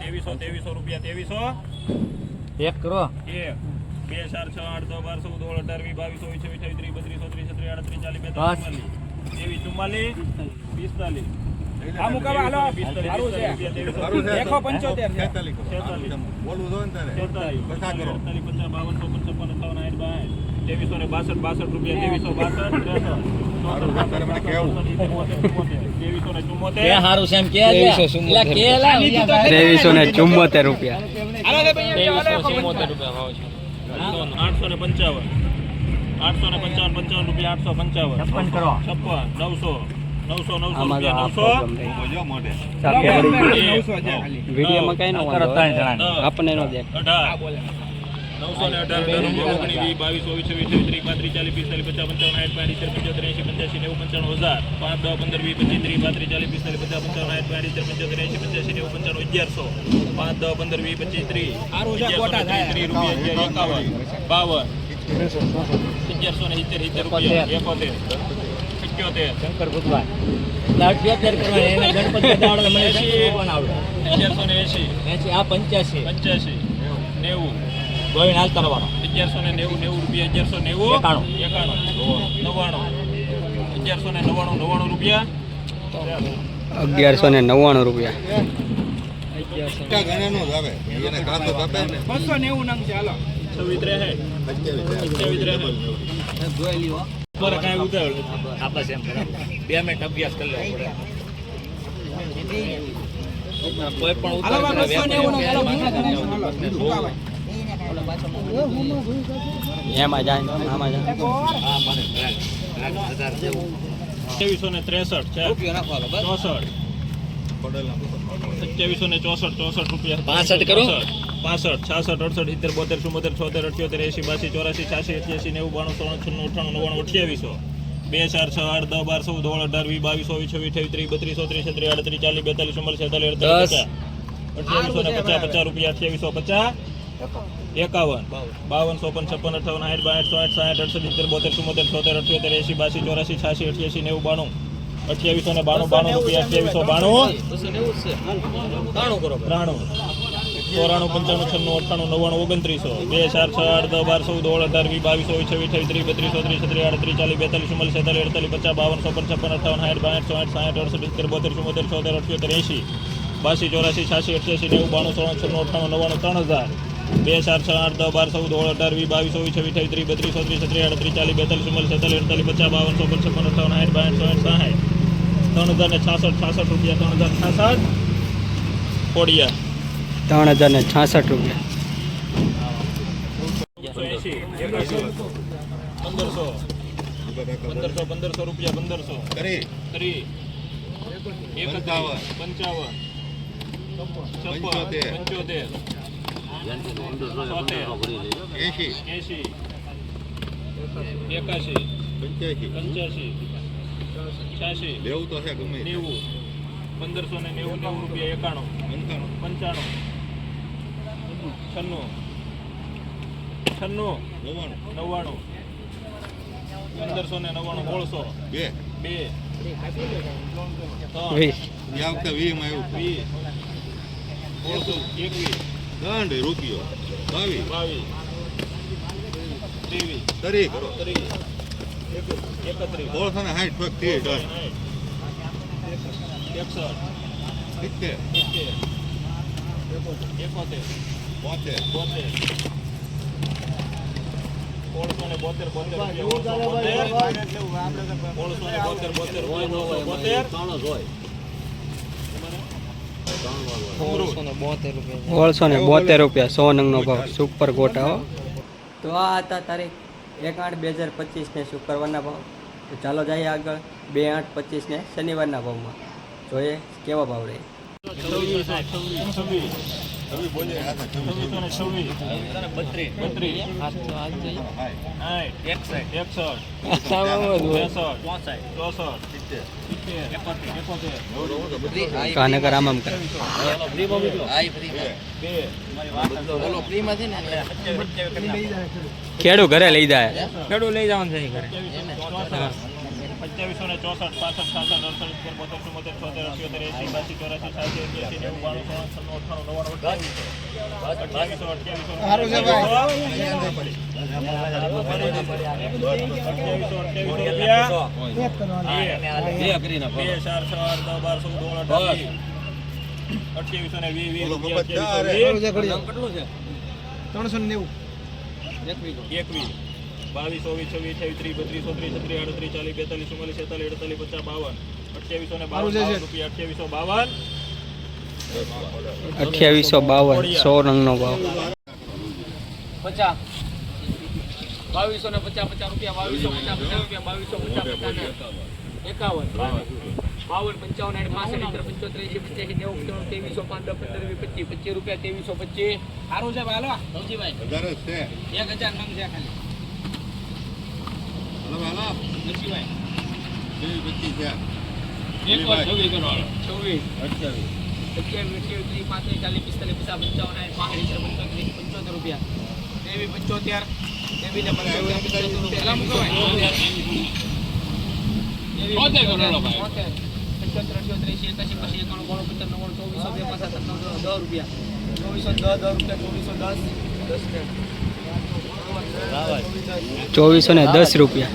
₹2300 રૂપિયા એક કરો 1 2 4 6 8 10 12 13 14 15 16 17 18 19 20 21 23 24 25 26 27 28 39 40 41 42 45 આ મુકાવા હાલો સારું છે દેખો 75 છે 46 બોલવું જો ને તારે 46 પછા કરો 45 52 55 58 62 કે હારું છે એમ કે 2374 રૂપિયા. 2374 રૂપિયા ભાવ છે 855 રૂપિયા 855 56 કરો 56 900 આમાં તો આ રૂપિયા પ્રોબ્લેમ 900 ચાલ વિડીયોમાં કઈ ન કરો ત્રણ જણા આપણને નો દેખ 18 918 22 23 24 25 30 40 45 50 55 60 85 90 55 શંકર ભગવાન લાડ 72 કરવા એને ગણપતિ દાડો મને શીખવાનું આવડે 1180 આ 85 85 90 ગોવિંદ હાલ કરવાનો 1190 રૂપિયા 1190 રૂપિયા 1199 રૂપિયા. ગણાનો જ આવે એને કાતો કાપે ને 290 નંગ છે હાલો 27 જોઈ લ્યો પર કાંઈ ઉતાવળ આપણે સેમ બરાબર 2 મિનિટ અભ્યાસ કરી લેવો પડે કોઈ પણ ઉતાવળ એમાં જાય આમાં જાય 2363 છે રૂપિયો નાખવાનો બસ 64 રૂપિયા 65 કરો 65 66 68 70 72 73 74 80 82 88 88 90 94 96 97 98 10 11 12 13 14 15 16 17 18 20 21 23 24 25 30 32 40 43 44 45 50 રૂપિયા 2850 51 52 55 56 58 60 62 60 68 70 72 74 80 82 88 90 રૂપિયા 2892 કરો 93 94 95 96 98 29 2 4 6 8 10 12 14 18 20 22 23 24 33 37 40 રૂપિયા કોડિયા 3066 રૂપિયા. 1500 રૂપિયા 1500 કરી 55 80 81 85 86 લેવું તો છે ગમે 90 1590 રૂપિયા 91 95 96 99 1599 બે 2 વીસ. આ વખતે 20 માં આવ્યું 20 દંડ રૂપિયો 22 23 તરી કરો 31 બોલસો ને 60 ફક 30 દંડ 61 સિત્તેર 71 બોતેર 372 રૂપિયા 100 નંગનો ભાવ સુપર ગોટા હો. તો આ હતા તારીખ 1/8/2025 ને શુક્રવારના ભાવ. તો ચાલો જઈએ આગળ 2/8/25 ને શનિવારના ભાવમાં જોઈએ કેવા ભાવ રહે. 26 બોલે આ તો 26 કાનગર આમ કરે ખેડૂ ઘરે લઈ જાય. ખેડૂ લઈ જવાનું છે ઘરે 2764 65 66 68 72 73 74 78 80 82 83 ₹2852 100 નંગનો ભાવ 50 ₹2250 રૂપિયા સારું છે ભાઈ રવજીભાઈ વધારે જ છે 1000 નંગ છે ખાલી હાલો રવજીભાઈ 25 છે એક વાર 24 કરવાનો 24 28 29 30 35 40 45 50 રૂપિયા દેવી 75 દેવી ને 75 રૂપિયા મૂકવાય 2410 રૂપિયા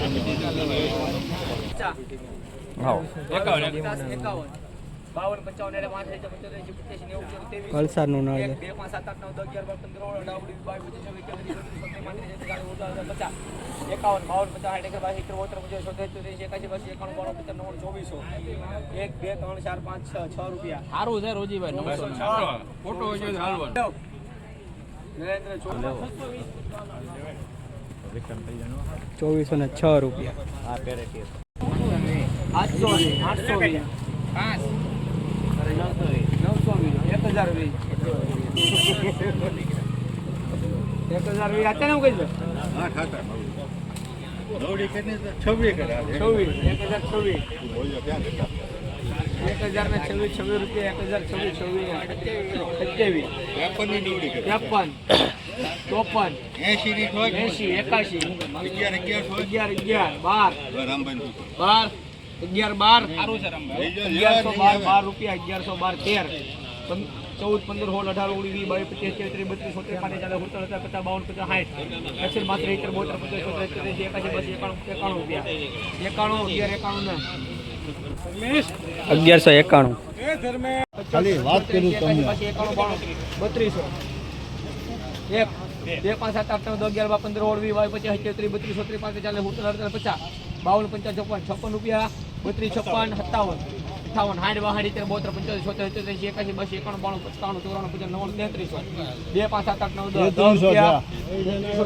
વલસાડનું નળ છે. 2 5 7 8 9 10 11 12 રૂપિયા સારું છે રોજીભાઈ 906 ફોટો હોય તો હાલવાનો નરેન્દ્ર 2406 રૂપિયા 800 1000 અત્યારે હું કહી દઉં હા ખાતા નવડી કેટલી 26 કરા 26 બોલ્યો ક્યાં દેતા 1026 રૂપિયા 1026 વેપારની નવડી કરી 53 54 80 ની થોક 80 81 11 12 રામભાઈ 11 સારું છે રામભાઈ 1112 રૂપિયા 1112 13 14 15 16 18 19 20 22 23 34 35 40 50 ₹1191 ખાલી વાત કરું તમને 3200 1 2 5 7 8 9 10 11 12 15 16 20 22 23 34 35 40 50 52 રૂપિયા 32 56 57 58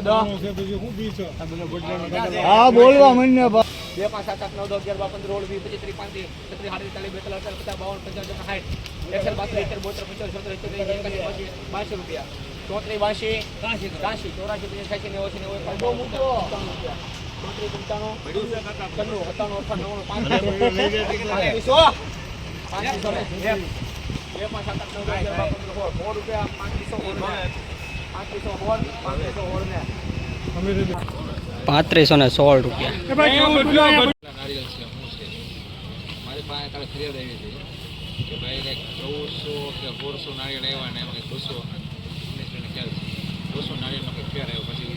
60 62 73 74 85 82 81 92 53 54 હા બોલવા મને 2 5 7 8 9 10 11 12 15 16 20 23 35 52 રૂપિયા 33 82 84 ₹3516 રૂપિયા મારી પાસે કાલે ફરિયાદ આવી હતી કે ભાઈ કંઈક 1400 કે 1600 નારિયેળ આવ્યા ને એમાં કંઈક 200 ખ્યાલ 200 નારિયેળનો કંઈક ફેર આવ્યો પછી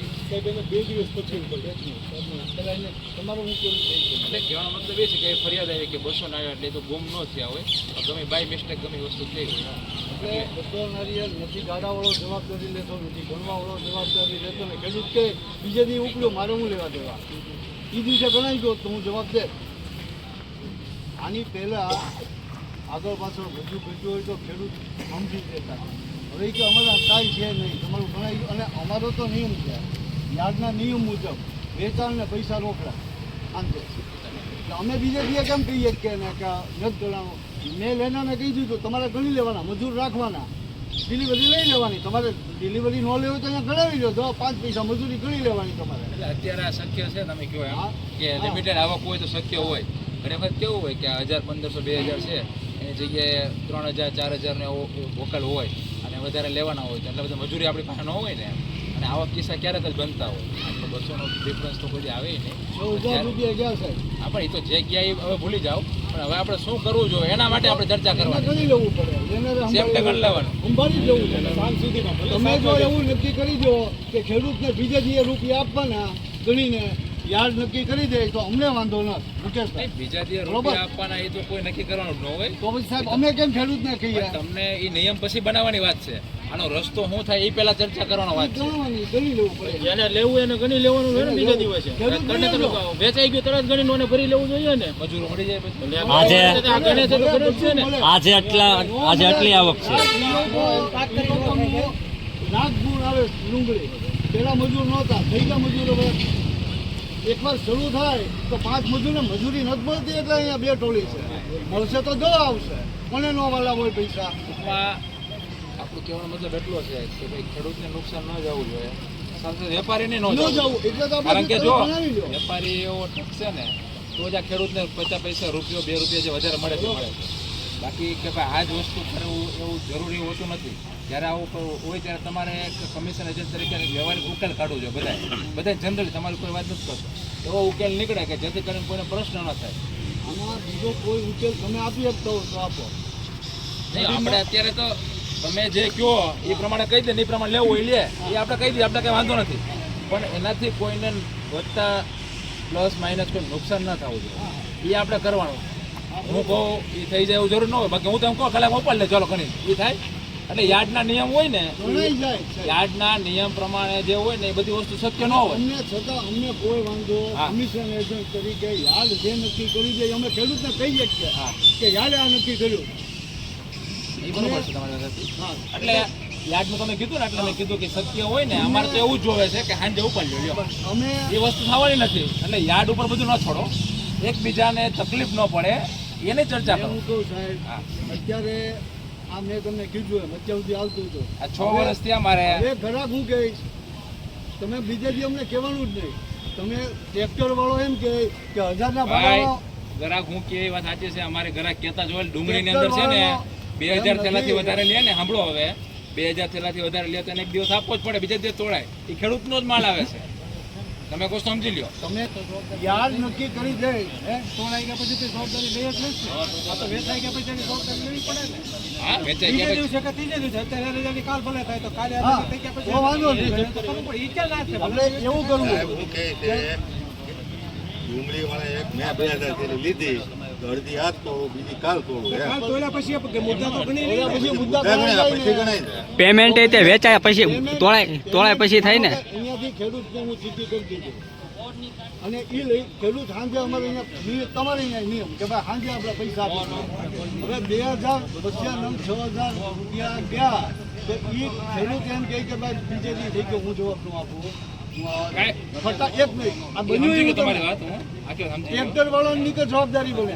તમારું એટલે કહેવાનો મતલબ એ છે કે ફરિયાદ આવી કે 200 નારિયેળ એટલે તો ગુમ ન થયા હોય ગમે બાય મિસ્ટેક ગમે વસ્તુ થઈ ગઈ એટલે 200 નારિયેળ નથી ગાડાવાળો જવાબદારી લેતો નથી ગણવાવાળો જવાબદારી લેતો ને ખેડૂત કે બીજે દી ઉપડ્યો મારે હું લેવા દેવા એ દિવસે ગણાઈ ગયો તો હું જવાબ દે આની પહેલાં આગળ પાછળ બધું ઘટ્યું હોય તો ખેડૂત સમજી દેતા હવે કે અમારા કાંઈ છે નહીં તમારું ગણાઈ ગયું અને અમારો તો નિયમ છે યાર્ડના નિયમ મુજબ વેચાણને પૈસા રોકડા આંતે એટલે અમે બીજે બીજે કેમ કહીએ કે નથી ગણાવો મેં લેનારને કહી દીધું તમારે ગણી લેવાના મજૂર રાખવાના ડિલિવરી લઈ લેવાની તમારે ડિલિવરી ન લેવી તો અહીંયા ગણાવી લો તો 5 પૈસા મજૂરી ગણી લેવાની તમારે એટલે અત્યારે આ શક્ય છે તમે કહો એમ કે લિમિટેડ આવક હોય તો શક્ય હોય ઘણી વખત કેવું હોય કે 1000 1500 2000 છે એની જગ્યાએ 3000 4000 ને વોકલ હોય અને વધારે લેવાના હોય તો એટલે બધા મજૂરી આપણી પાસે ન હોય ને અને અને આવા કિસ્સા ક્યારેક જ બનતા હોય. આટલો 200નો ડિફરન્સ તો કોઈ આવે નહીં. 10,000 રૂપિયા ગયા સાહેબ. આપણે એ તો જે ગયા એ હવે ભૂલી જાઓ, પણ હવે આપણે શું કરવું જોઈએ એના માટે આપણે ચર્ચા એને કરવાની. કરી લેવું પડે. એને સેફટી કરી લેવાનું. સંભાળી જ લેવું પડે. સાંજ સુધીમાં તમે જો એવું નક્કી કરી દો કે ખેડૂતને બીજે દીએ રૂપિયા આપવાના ગણીને યાર્ડ નક્કી કરી દે તો અમને વાંધો ન મુકેશભાઈ. બીજા દિવસ બરોબર. રૂપિયા આપવાના એ તો કોઈ નક્કી કરવાનું ન હોય. તો પછી સાહેબ અમે કેમ ખેડૂતને કહીએ? તમને એ નિયમ પછી બનાવવાની વાત છે. આનો રસ્તો શું થાય એ પહેલા ચર્ચા કરવાનો વાત છે. ગણવાની ગણી લેવું પડે. જેને લેવું એને ગણી લેવાનું હોય ને બીજા દિવસે. ખેડૂત ગણે તો ગણી વેચાઈ ગયું તરત ગણીને ઓને ભરી લેવું જોઈએ ને. મજૂરો મળી જાય પછી. આજે આ ગણે છે તો ગણે જ છે ને. આજે આટલી આવક છે. લાખ ગુણ આવે ડુંગળી. પેલા મજૂર નહોતા, થઈ ગયા મજૂર. હવે એકવાર શરૂ થાય તો 5 મજૂરને મજૂરી નથી મળતી એટલે અહીંયા 2 ટોળી છે. મળશે તો જો આવશે, કોને નો વાલા હોય પૈસા. ટૂંકમાં આપણું કહેવાનો મતલબ એટલો છે કે ભાઈ ખેડૂતને નુકસાન ન જવું જોઈએ, સાથે વેપારીને ન ન જવું જવું જોઈએ. એટલે તો કારણ કે આપણે જો બનાવી લો. વેપારી એવો ઠગશે ને તો જ આ ખેડૂતને 50 પૈસા, રૂપિયો 2 રૂપિયા જે વધારે મળે તે મળે. બાકી કે ભાઈ આ જ વસ્તુ કરવું એવું જરૂરી હોતું નથી. જ્યારે આવું હોય ત્યારે તમારે એક કમિશન એજન્ટ તરીકે વ્યવહારિક ઉકેલ કાઢવો જોઈએ. બધા જનરલી તમારી કોઈ વાત નથી કરતો એવો ઉકેલ નીકળે કે જેથી કરીને કોઈને પ્રશ્ન ન થાય. આમાં બીજો કોઈ ઉકેલ તમે આપી શકતા હો તો આપો. નહીં, આપણે અત્યારે તો તમે જે કહો એ પ્રમાણે કહી દે ને એ પ્રમાણે લેવું હોય લે એ આપણે કહી દઈએ, આપણે કંઈ વાંધો નથી. પણ એનાથી કોઈને વધતા પ્લસ માઇનસ કોઈ નુકસાન ન થવું જોઈએ એ આપણે કરવાનું. હું કહું એ થઈ જાય એવું જરૂર ન હોય. બાકી હું તો એમ કહું કલાક ઉપાડ લે ચાલો ઘણી એ થાય. એટલે યાર્ડના નિયમ હોય ને, ગણાઈ જાય સાહેબ. યાર્ડના નિયમ પ્રમાણે જે હોય ને એ બધી વસ્તુ શક્ય ન હોય. અમને છતાં અમને કોઈ વાંધો હા. કમિશન એજન્ટ તરીકે યાદ જે નક્કી કરી દે અમે ખેડૂતને કહીએ છીએ હા. કે યાદ આ નક્કી કર્યું. એ બરોબર છે તમારી વાતથી. હા. એટલે યાર્ડનું તમે કીધું ને એટલે મેં કીધું કે શક્ય હોય ને અમારે તો એવું જ જોવે છે કે સાંજે ઉપાડ લ્યો. અમે એ વસ્તુ થવાની નથી. એટલે યાર્ડ ઉપર બધું ન છોડો, એકબીજાને તકલીફ ન પડે એની ચર્ચા કરો. હું કહું સાહેબ હા. અત્યારે આ મેં તમને કીધું એમ અત્યાર સુધી આવતું હતું. આ 6 વર્ષથી અમારે હવે ઘરાક હું કહીશ, તમે બીજે દી અમને કહેવાનું જ નહીં. તમે ટ્રેક્ટર વાળો એમ કહે કે 1000ના ભાઈ ભાવ ગ્રાહક હું કે એ વાત સાચી છે. અમારે ગ્રાહક કહેતા જોયેલ ડુંગળીની અંદર છે ને 2000 થેલાથી વધારે લે ને, સાંભળો હવે 2000 થેલાથી વધારે લે તો એને એક દિવસ આપવો જ પડે, બીજા દિવસ તોડાય. એ ખેડૂતનો જ માલ આવે છે. તમે કોઈ સમજી લ્યો. તમે યાદ નક્કી કરી દે તોડાઈ ગયા પછી જવાબદારી લઈ જ નથી. આ તો વેચાઈ ગયા પછી એની જવાબદારી લેવી પડે ને. હા, વેચાઈ ગયા પછી. કે ત્રીજે દિવસે અત્યારે રજાની કાલ ભલે થાય તો કાલે થઈ ગયા પછી વાંધો નહીં. આપણે એવું કરવું સાહેબ શું કહે છે, ડુંગળી વાળા એક મેં 2000 થેલી લીધી તો અડધી આજ તોડું, બીજી કાલ તોડું. પછી મુદ્દા તો ગણી પછી મુદ્દા ગણાય, ગણાય પછી જાય ને. ગણાય ને. પેમેન્ટ એ તે વેચાય પછી તોળાય પછી થાય ને. અહીંયાથી ખેડૂતને હું ચીઠી કરી દીધી અને એ લઈ ખેડૂત સાંજે અમારે અહીંયા તમારે અહીંયા નિયમ કે ભાઈ સાંજે આપણે પૈસા આપીશું. હવે 2000 બધા નંગ 6000 રૂપિયા ગયા તો એ ખેડૂત એમ કહે કે ભાઈ બીજે દી થઈ ગયો હું જવાબ ન આપું. ફટા એક નહીં આ બન્યું સમજી એવું ગયો તમારી તમે. વાત. હું આખી સમજી ગયો. ટ્રેક્ટર વાળાની કે જવાબદારી બને.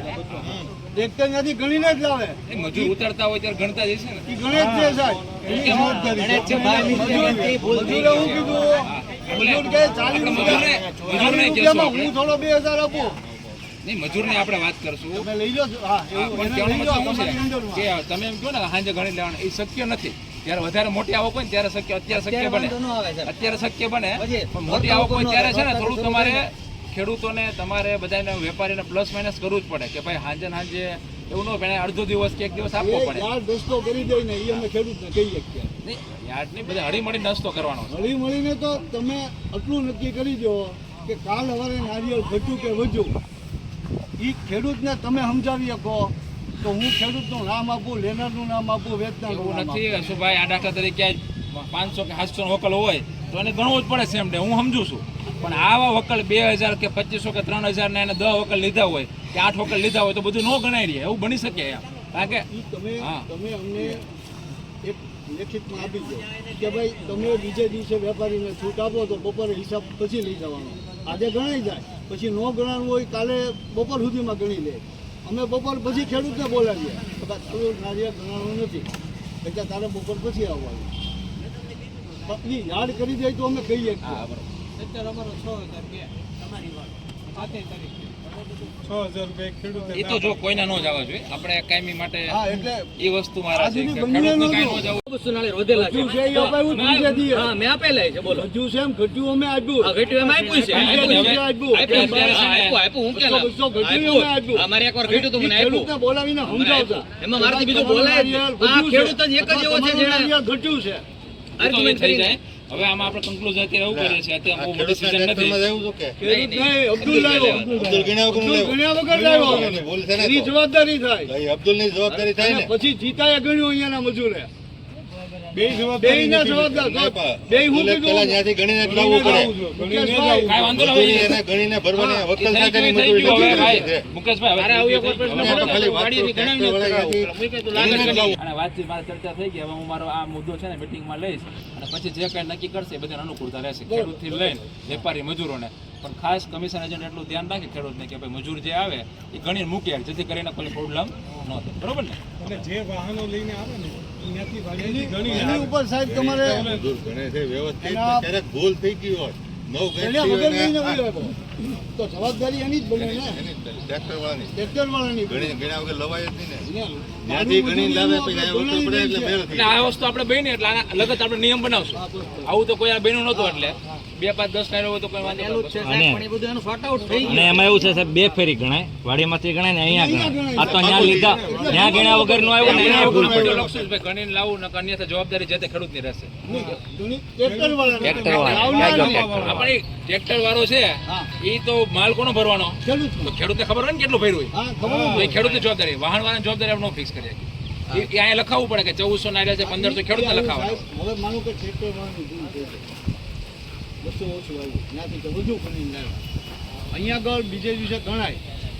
ટ્રેક્ટર ત્યાંથી ગણીને જ લાવે. એ મજૂર ઉતારતા હોય ત્યારે ગણતા જ હશે ને. એ ગણે જ છે સાહેબ. એની જવાબદારી. મજૂરે હું કીધું મજૂર કહે 40 રૂપિયામાં હું થોડો 2000 આપું. નહીં, મજૂરની આપણે વાત કરશું. તમે લઈ લો હા હા, એવું પણ એને કહેવાનો લઈ લો મતલબ શું તમારી છે અંદરમાં. કે તમે એમ કહો ને સાંજે ગણી લેવાનું, એ શક્ય નથી. જ્યારે વધારે મોટી આવક હોય ને ત્યારે શક્ય, અત્યારે શક્ય બને, અત્યારે શક્ય બને. પણ મોટી આવક હોય ત્યારે છે ને થોડું તમારે ખેડૂતોને, તમારે બધાને વેપારીને પ્લસ માઇનસ કરવું જ પડે કે ભાઈ સાંજે એવું ન હોય અડધો દિવસ કે એક દિવસ આપવો એ પડે. યાર દોસ્તો કરી દે ને એ અમે ખેડૂતને કહીએ કે નહીં, યાર્ડની બધા હળીમળી નાસ્તો કરવાનો છે. હળી મળીને તો તમે આટલું નક્કી કરી દો કે કાલ સવારે નારિયેળ ઘટ્યું કે વધ્યું એ ખેડૂતને તમે સમજાવી શકો તો હું ખેડૂતનું નામ આપું, લેનારનું નામ આપું, વેચનારનું એવું નામ નથી અશુભાઈ, આ દાખલા તરીકે 500 કે 700 વકલ હોય તો એને ગણવું જ પડે સેમ ડે, હું સમજુ છું. પણ આવા વકલ 2000 કે 2500 કે 3000 ને એને 10 વકલ લીધા હોય કે 8 વકલ લીધા હોય તો બધું ન ગણાય રહે. એવું બની શકે એમ. કારણ કે આપું. તમે હા. તમે અમને એક લેખિતમાં આપી દો કે ભાઈ તમે બીજે દિવસે વેપારીને છૂટ આપો તો બપોરે હિસાબ પછી લઈ જવાનો. આજે ગણાઈ જાય પછી ન ગણાવું હોય કાલે બપોર સુધીમાં ગણી લે. અમે બપોર પછી ખેડૂતને બોલાવીએ કે ભાઈ થોડું નારિયેળ ગણાવાનું નથી એટલે તારે બપોર પછી આવવાનું. એ યાદ કરી દે તો અમે કહીએ કે હા, બરોબર. અત્યારે અમારો 6000 કે તમારી વાત 7 તારીખ એ તો જો કોઈને ન જવા જોઈએ, આપણે કાયમી માટે હા એટલે એ વસ્તુ મારા છે કે આજની ખેડૂતને બંને કાંઈ ન જવું. હજુ છે એ અપાયું ત્રીજે દીએ. મેં આપેલા છે બોલો હજુ છે એમ ઘટ્યું અમે આપ્યું. ઘટ્યું એમ આપ્યું છે ત્રીજે દિવસે આપ્યું. આપ્યું હું કેલા બસો ઘટ્યું અમે આપ્યું. અમારે એકવાર ઘટ્યું તો મને આપ્યું ખેડૂતને બોલાવીને સમજાવતા. એમાં મારાથી બીજું બોલાય જ નહીં. આ ખેડૂત જ એક જ એવો છે જેણે ઘટ્યું છે. argument થઈ જાય. હવે આમાં આપણે કન્ક્લુઝન અત્યારે એવું કરીએ છીએ, અત્યારે બહુ મોટી season નથી. ટ્રેક્ટરમાં આવ્યું હતું કે ખેડૂત નહીં, અબ્દુલ લાવ્યો. અબ્દુલ ગણ્યા વગર અબ્દુલ લાવ્યો. ગણ્યા વગર લાવ્યો. એની ભૂલ છે ને એની તો. જવાબદારી થાય. ભાઈ અબ્દુલની જવાબદારી થાય અને ને. પછી જીતાએ ગણ્યું અહીંયાના મજૂરે. બેયના જવાબદાર. બેય હું અબ્દુલે પેલા કીધું ત્યાંથી ગણીને જ લાવવું પડે. મુકેશભાઈ, કાંઈ વાંધો મજૂરી નહીં. એને ગણીને ભરવાની વકીલ થઈ સાથેની ગયું, મજૂરી હવે નથી ભાઈ, છે. મુકેશભાઈ, હવે આવું એક વાર પ્રશ્ન અમે તો પૂછો. ખાલી વાત વાડીની કરું, ગણતરી ટ્રેક્ટર કરાવો. વાળા લાગે જ નહીં. અને વાતચીત મારી ચર્ચા થઈ ગઈ. હવે હું મારો આ મુદ્દો છે ને મીટિંગમાં લઈશ અને પછી જે કંઈ નક્કી કરશે એ બધાને અનુકૂળતા રહેશે, ખેડૂતથી લઈને વેપારી મજૂરોને. પણ ખાસ કમિશન એજન્ટ એટલું ધ્યાન રાખે ખેડૂતને કે ભાઈ મજૂર જે આવે એ ગણીને મૂકે, જેથી કરીને કોઈ પ્રોબ્લેમ ન થાય. બરોબર ને? એની ઉપર સાહેબ તમારે મજૂર ગણે છે વ્યવસ્થિત. એના- ક્યારેક ભૂલ થઈ ગઈ હોય નવ ગણ્યા વગર ગણતી ગણીને હોય વયો તો જવાબદારી એની જ બને ને. ટ્રેક્ટર વાળાની ટ્રેક્ટર વાળાની બને. ગણ્યા વગર લવાય જ નહીં ને. ને ત્યાંથી ગણીને લાવે આપણે પછી આ વસ્તુ પડે એટલે ફેલ થઈ એટલે આ વસ્તુ આપણે બની એટલે આના લગત આપણે નિયમ બનાવશું. આવું તો કોઈ આ બન્યું નહોતું, એટલે 2, 5, 10 ના હોય તો કોઈ વાંધો પેલું જ છે નહીં. સાહેબ, પણ એ બધું એનું sort out થઈ અને ગયું. એમાં એવું છે સાહેબ, બે ફેરી ગણાય, વાડીમાંથી ગણાય ને અહીંયા ગણાય. આ તો ન્યા લીધા, ન્યા ગણ્યા વગર નું આવ્યું ને અહીંયા ભૂલ પડી. લખશું જ ભાઈ, ગણીને લાવવું નકર અન્યથા જવાબદારી જે તે ખેડૂતની રહેશે. ટ્રેક્ટર વાળાની. ટ્રેક્ટર વાળા. લાવનારની. આપણે ટ્રેક્ટર વાળો છે હા. એ તો માલ કોનો ભરવાનો? ખેડૂત. તો ખેડૂતને ખબર હોય ને કેટલું ભર્યું હોય. હા, ખબર તો હોય. એ ખેડૂતની જવાબદારી, વાહન વાળાની જવાબદારી આપણે ફિક્સ કરીએ. એ અહીંયા લખાવવું પડે કે 1400 ના છે 1500 ખેડૂતને લખાવવાનું. હવે માનો કે ટ્રેક્ટર વાળાની ભૂલ થઈ ગઈ. 200 ઓછું આવ્યું. ત્યાંથી તો વધુ ગણીને લાવ્યા. અહીંયા આગળ બીજે દિવસે ગણાય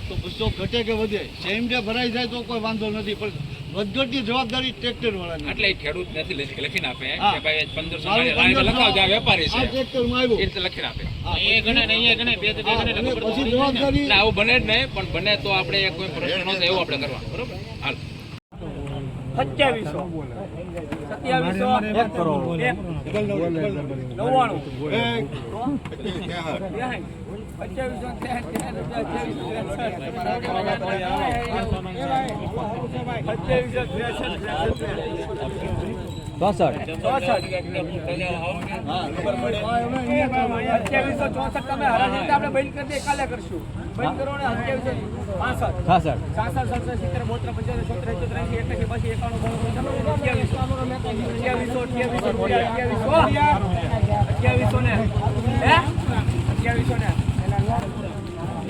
તો 200 ઘટે કે વધે, સેમ ડે ભરાઈ જાય તો કોઈ વાંધો નથી, પણ વધઘટની જવાબદારી ટ્રેક્ટર વાળાની. એટલે એ ખેડૂત નથી લખીને આપે હા. કે ભાઈ 1500 મારું લાવીને લખાવજો, આ વેપારી આ છે ટ્રેક્ટરમાં એ આવ્યું. રીતે લખીને આપે. અહીંયા ગણાય ને અહીંયા ગણાય, બે તો બે હા, ગણાય અને એટલે ખબર તો પછી પડી જાય ને. જવાબદારી એટલે આવું બને જ નહીં, પણ બને તો આપણે કોઈ પ્રશ્ન ન થાય એવું આપણે કરવાનું. બરોબર? હાલ.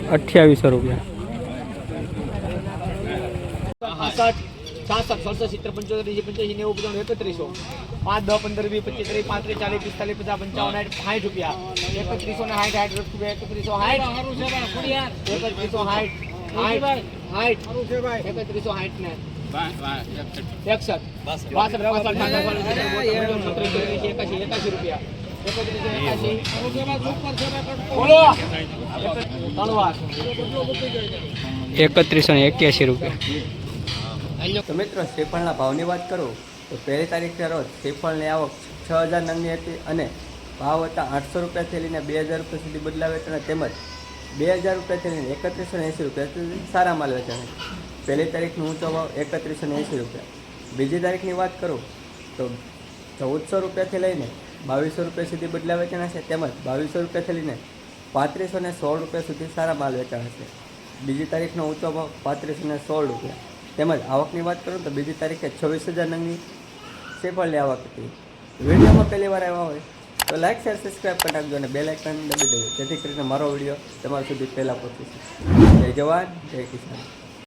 2800 રૂપિયા. 65, 66, 67, 75, 85, 90, 3100, 5, 10, 15, 20, 25, 30, 35, 40, 45, 50, 55, 60 રૂપિયા. 3160, 3160 ને 61, 62, 81 રૂપિયા. 3181 રૂપિયા. તો મિત્રો શ્રીફળના ભાવની વાત કરું તો પહેલી તારીખના રોજ શ્રીફળની આવક 6000 નંગની હતી અને ભાવ હતા 800 રૂપિયાથી લઈને 2000 રૂપિયા સુધી બદલાવ વેચાણ તેમજ 2000 રૂપિયાથી લઈને 3180 રૂપિયા સુધી સારા માલ વેચાણ. પહેલી તારીખનો ઊંચો ભાવ 3180 રૂપિયા. બીજી તારીખની વાત કરું તો 1400 રૂપિયાથી લઈને 2200 રૂપિયા સુધી બદલાવ વેચાણ છે તેમજ 2200 રૂપિયાથી લઈને 3516 રૂપિયા સુધી સારા માલ વેચાણ છે. બીજી તારીખનો ઊંચો ભાવ 3516 રૂપિયા. તેમજ આવકની વાત કરું તો બીજી તારીખે 26000 નંગની શ્રીફળની આવક હતી. વિડીયોમાં પહેલી વાર આવ્યા હોય તો લાઈક શેર સબસ્ક્રાઈબ કરી નાખજો અને બેલ આઇકન દબાવી દેજો જેથી કરીને મારો વિડીયો તમારા સુધી પહેલાં પહોંચી શકે. જય જવાન જય કિસાન.